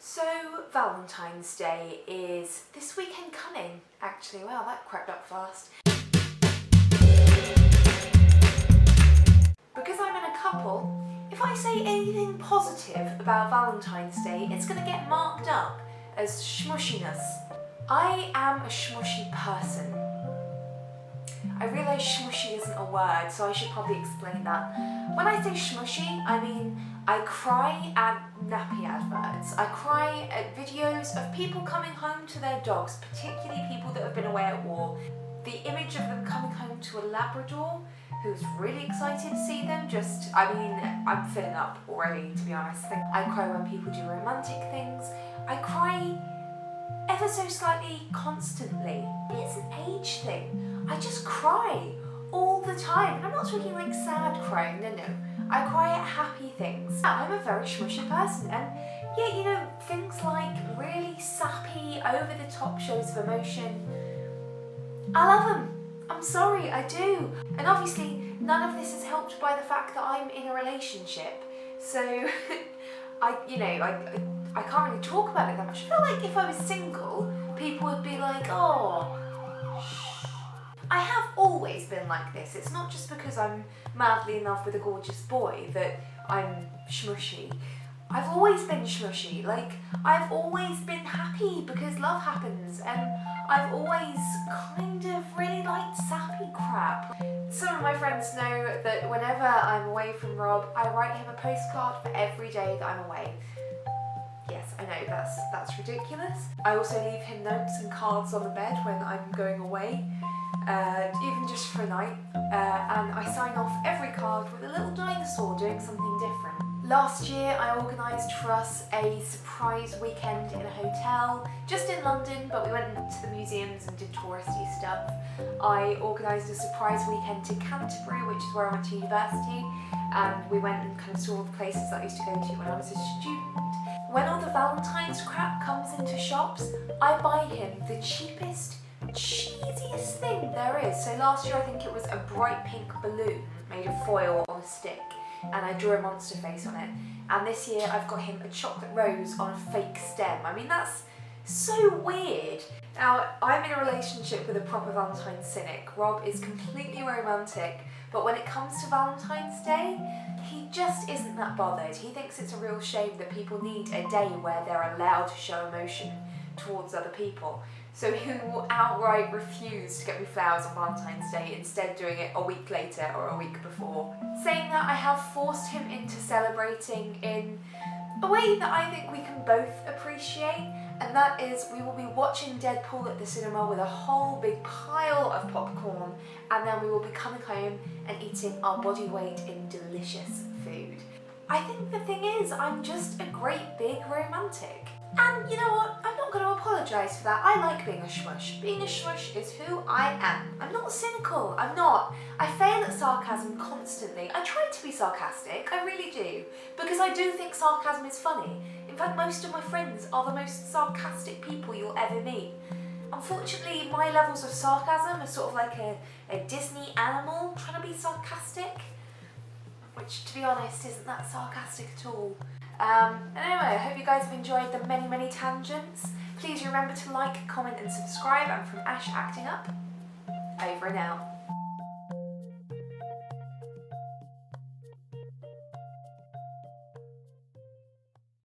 So Valentine's Day is this weekend coming, actually. Wow, that crept up fast. Because I'm in a couple, if I say anything positive about Valentine's Day, it's going to get marked up as smushiness. I am a smushy person. I realise smushy isn't a word, so I should probably explain that. When I say smushy, I mean I cry at nappy adverts. I cry at videos of people coming home to their dogs, particularly people that have been away at war. The image of them coming home to a Labrador who's really excited to see them, I'm filling up already, to be honest. I cry when people do romantic things. I cry ever so slightly constantly. It's an age thing. I just cry all the time. And I'm not talking like sad crying, no. I cry at happy things. I'm a very smushy person, and yeah, things like really sappy, over-the-top shows of emotion, I love them. I'm sorry, I do. And obviously, none of this is helped by the fact that I'm in a relationship. So, I can't really talk about it that much. I feel like if I was single, people would be like, oh, shh. I have always been like this. It's not just because I'm madly in love with a gorgeous boy that I'm smushy. I've always been smushy. I've always been happy because love happens, and I've always kind of really liked sappy crap. Some of my friends know that whenever I'm away from Rob, I write him a postcard for every day that I'm away. Yes, I know, that's ridiculous. I also leave him notes and cards on the bed when I'm going away, even just for a night, and I sign off every card with a little dinosaur doing something different. Last year I organised for us a surprise weekend in a hotel, just in London, but we went to the museums and did touristy stuff. I organised a surprise weekend to Canterbury, which is where I went to university, and we went and kind of saw all the places that I used to go to when I was a student. When all the Valentine's crap comes into shops, I buy him the cheapest, cheesiest thing there is. So last year I think it was a bright pink balloon made of foil on a stick, and I drew a monster face on it. And this year I've got him a chocolate rose on a fake stem. I mean, that's so weird. Now, I'm in a relationship with a proper Valentine's cynic. Rob is completely romantic, but when it comes to Valentine's Day, he just isn't that bothered. He thinks it's a real shame that people need a day where they're allowed to show emotion towards other people. So he will outright refuse to get me flowers on Valentine's Day, instead doing it a week later or a week before. Saying that, I have forced him into celebrating in a way that I think we can both appreciate, and that is we will be watching Deadpool at the cinema with a whole big pile of popcorn, and then we will be coming home and eating our body weight in delicious food. I think the thing is, I'm just a great big romantic. And you know what? I'm not going to apologise for that. I like being a shmush. Being a shmush is who I am. I'm not cynical. I'm not. I fail at sarcasm constantly. I try to be sarcastic. I really do. Because I do think sarcasm is funny. In fact, most of my friends are the most sarcastic people you'll ever meet. Unfortunately, my levels of sarcasm are sort of like a Disney animal trying to be sarcastic, which, to be honest, isn't that sarcastic at all. Anyway, I hope you guys have enjoyed the many, many tangents. Please remember to like, comment and subscribe. I'm from Ash Acting Up. Over and out.